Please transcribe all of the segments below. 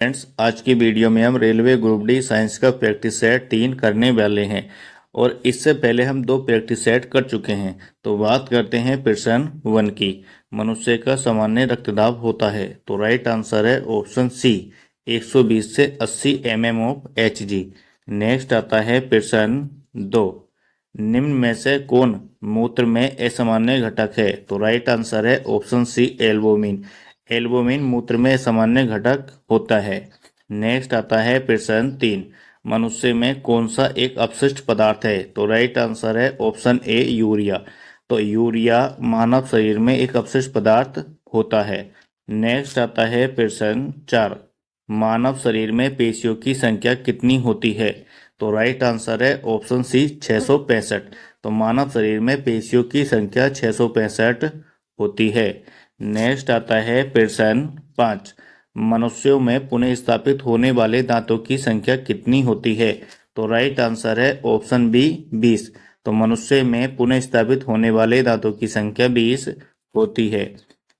Friends, आज की video में हम रेलवे ग्रुप डी साइंस का प्रैक्टिस सेट 3 करने वाले हैं। और इससे पहले हम 2 प्रैक्टिस सेट कर चुके हैं। तो बात करते हैं प्रश्न 1 की। मनुष्य का सामान्य रक्तदाब होता है। तो राइट आंसर है ऑप्शन सी, 120 से 80 mm ऑफ Hg। नेक्स्ट आता है प्रश्न 2। निम्न में से कौन मूत्र में असामान्य घटक है? तो राइट आंसर है ऑप्शन सी, एल्बुमिन। एल्बुमिन मूत्र में सामान्य घटक होता है। नेक्स्ट आता है प्रश्न 3। मनुष्य में कौन सा एक अपशिष्ट पदार्थ है? तो राइट आंसर है ऑप्शन ए, यूरिया। तो यूरिया मानव शरीर में एक अपशिष्ट पदार्थ होता है। नेक्स्ट आता है प्रश्न 4। मानव शरीर में पेशियों की संख्या कितनी होती है? तो राइट आंसर है ऑप्शन सी, 665। तो मानव शरीर में पेशियों की संख्या 665 होती है। नेक्स्ट आता है प्रश्न 5। मनुष्यों में पुनः स्थापित होने वाले दांतों की संख्या कितनी होती है? तो राइट आंसर है ऑप्शन बी, 20। तो मनुष्य में पुनः स्थापित होने वाले दांतों की संख्या 20 होती है।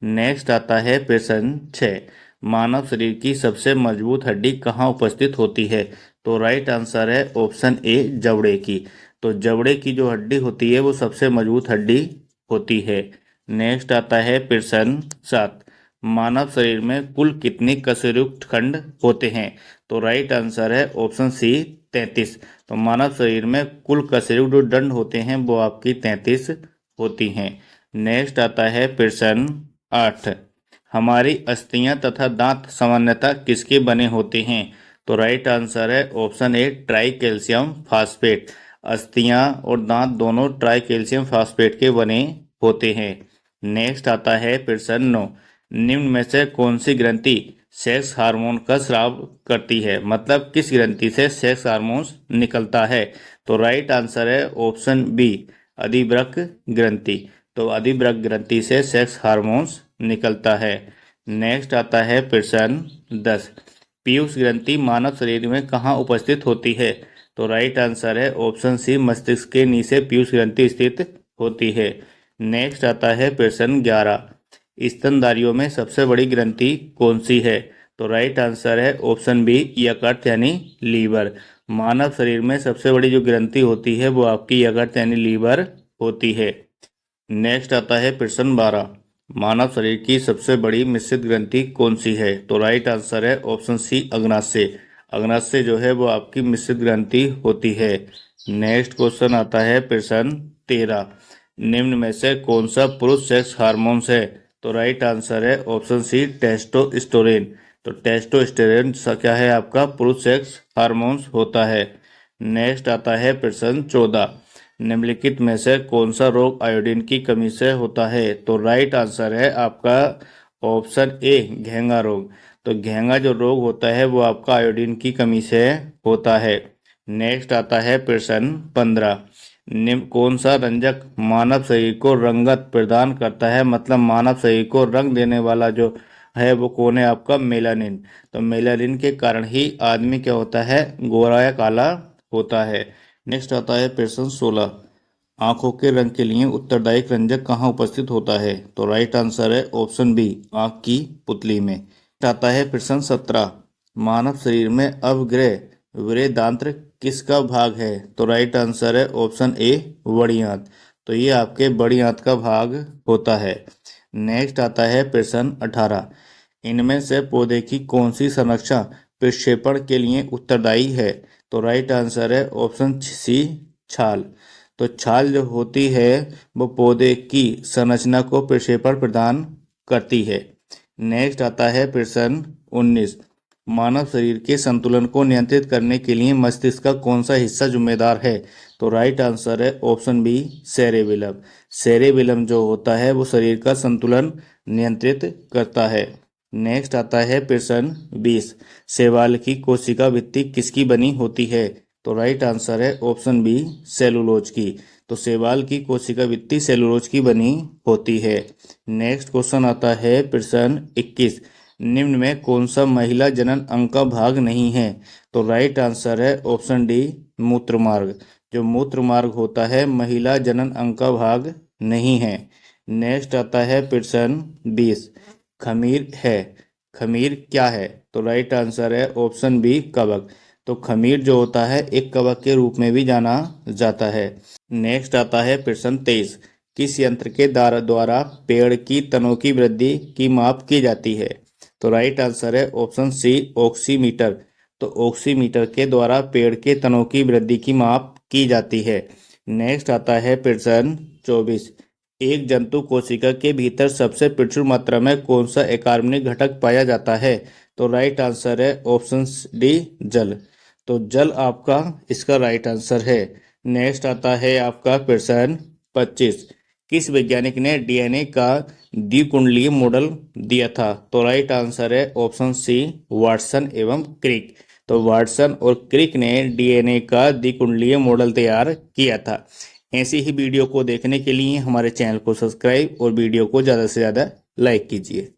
नेक्स्ट आता है प्रश्न 6। मानव शरीर की सबसे मजबूत हड्डी कहाँ उपस्थित होती है? तो राइट आंसर है ऑप्शन ए, जबड़े की। तो जबड़े की जो हड्डी होती है वो सबसे मजबूत हड्डी होती है। नेक्स्ट आता है प्रश्न 7। मानव शरीर में कुल कितने कशेरुक खंड होते हैं? तो राइट आंसर है ऑप्शन सी, 33। तो मानव शरीर में कुल कशेरुक जो दंड होते हैं वो आपकी 33 होती हैं। नेक्स्ट आता है प्रश्न 8। हमारी अस्थियां तथा दांत सामान्यतः किसके बने होते हैं? तो राइट आंसर है option A, try calcium phosphate. अस्थियां और दांत दोनों ट्राई कैल्शियम फास्फेट के बने होते हैं। नेक्स्ट आता है प्रश्न 9। निम्न में से कौन सी ग्रंथि सेक्स हार्मोन का स्राव करती है? मतलब किस ग्रंथि से सेक्स हार्मोन निकलता है? तो राइट आंसर है ऑप्शन बी, अधिवृक्क ग्रंथि। तो अधिवृक्क ग्रंथि से सेक्स हार्मोन्स निकलता है। नेक्स्ट आता है प्रश्न 10। पीयूष ग्रंथि मानव शरीर में कहाँ उपस्थित होती है? तो राइट आंसर है ऑप्शन सी, मस्तिष्क के नीचे पीयूष ग्रंथि स्थित होती है। नेक्स्ट आता है प्रश्न 11। स्तनधारियों में सबसे बड़ी ग्रंथि कौन सी है? तो राइट आंसर है ऑप्शन बी, यकृत यानी लीवर। मानव शरीर में सबसे बड़ी जो ग्रंथि होती है वो आपकी यकृत यानी लीवर होती है। नेक्स्ट आता है प्रश्न 12। मानव शरीर की सबसे बड़ी मिश्रित ग्रंथि कौन सी है? तो राइट आंसर है ऑप्शन सी, अग्नाशय। अग्नाशय जो है वो आपकी मिश्रित ग्रंथि होती है। नेक्स्ट क्वेश्चन आता है प्रश्न 13। निम्न में से कौन सा पुरुष सेक्स हार्मोन्स है? तो राइट आंसर है ऑप्शन सी, टेस्टोस्टेरोन। तो टेस्टोस्टेरोन क्या है आपका पुरुष सेक्स हार्मोन्स होता है। नेक्स्ट आता है प्रश्न 14। निम्नलिखित में से कौन सा रोग आयोडीन की कमी से होता है? तो राइट आंसर है आपका ऑप्शन ए, घेंगा रोग। तो घेंगा जो रोग होता है वो आपका आयोडीन की कमी से होता है। नेक्स्ट आता है प्रश्न 15। निम्न कौन सा रंजक मानव शरीर को रंगत प्रदान करता है? मतलब मानव शरीर को रंग देने वाला जो है वो कौन है आपका? मेलानिन। तो मेलानिन के कारण ही आदमी क्या होता है? गोरा या काला होता है। नेक्स्ट आता है प्रश्न 16। आंखों के रंग के लिए उत्तरदायी रंजक कहाँ उपस्थित होता है? तो राइट आंसर है ऑप्शन बी, आंख की पुतली में। नेक्स्ट आता है प्रश्न 17। मानव शरीर में अवग्रह वृद्धांत्र किसका भाग है? तो राइट आंसर है ऑप्शन ए, बड़ी आंत। तो ये आपके बड़ी आंत का भाग होता है। नेक्स्ट आता है प्रश्न 18। इनमें से पौधे की कौन सी संरचना प्रक्षेपण के लिए उत्तरदायी है? तो राइट आंसर है ऑप्शन सी, छाल। तो छाल जो होती है वो पौधे की संरचना को प्रक्षेपण प्रदान करती है। नेक्स्ट आता है प्रश्न 19। मानव शरीर के संतुलन को नियंत्रित करने के लिए मस्तिष्क का कौन सा हिस्सा जिम्मेदार है? तो राइट आंसर है ऑप्शन बी, सेरेबेलम। सेरेबेलम जो होता है वो शरीर का संतुलन नियंत्रित करता है। नेक्स्ट आता है प्रश्न 20। शैवाल की कोशिका भित्ति किसकी बनी होती है? तो राइट आंसर है ऑप्शन बी, सेलुलोज की। तो शैवाल की कोशिका भित्ति सेलुलोज की बनी होती है। नेक्स्ट क्वेश्चन आता है प्रश्न 21। निम्न में कौन सा महिला जनन अंग का भाग नहीं है? तो राइट आंसर है ऑप्शन डी, मूत्र मार्ग। जो मूत्र मार्ग होता है महिला जनन अंग का भाग नहीं है। नेक्स्ट आता है प्रश्न 20। खमीर है, खमीर क्या है? तो राइट आंसर है ऑप्शन बी कवक। तो खमीर जो होता है एक कवक के रूप में भी जाना जाता है। नेक्स्ट आता है प्रश्न 23। किस यंत्र के द्वारा पेड़ की तनों की वृद्धि की माप की जाती है? तो राइट आंसर है ऑप्शन सी ऑक्सीमीटर। तो ऑक्सीमीटर के द्वारा पेड़ के तनों की वृद्धि की माप की जाती है। नेक्स्ट आता है प्रश्न 24। एक जंतु कोशिका के भीतर सबसे प्रचुर मात्रा में कौन सा अकार्बनिक घटक पाया जाता है? तो राइट आंसर है ऑप्शन डी जल। तो जल आपका इसका राइट आंसर है। नेक्स्ट आता है आपका प्रश्न 25। किस वैज्ञानिक ने डीएनए का द्विकुंडलीय मॉडल दिया था? तो राइट आंसर है ऑप्शन सी वाटसन एवं क्रिक। तो वाटसन और क्रिक ने डीएनए का द्विकुंडलीय मॉडल तैयार किया था। ऐसी ही वीडियो को देखने के लिए हमारे चैनल को सब्सक्राइब और वीडियो को ज़्यादा से ज़्यादा लाइक कीजिए।